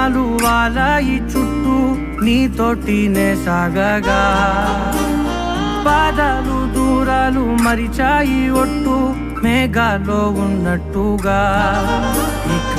మేఘాలు వాలాయి చుట్టూ నీతోటినే సాగగా పాదాలు దూరాలు మరిచాయి ఒట్టు మేఘాలో ఉన్నట్టుగా ఇక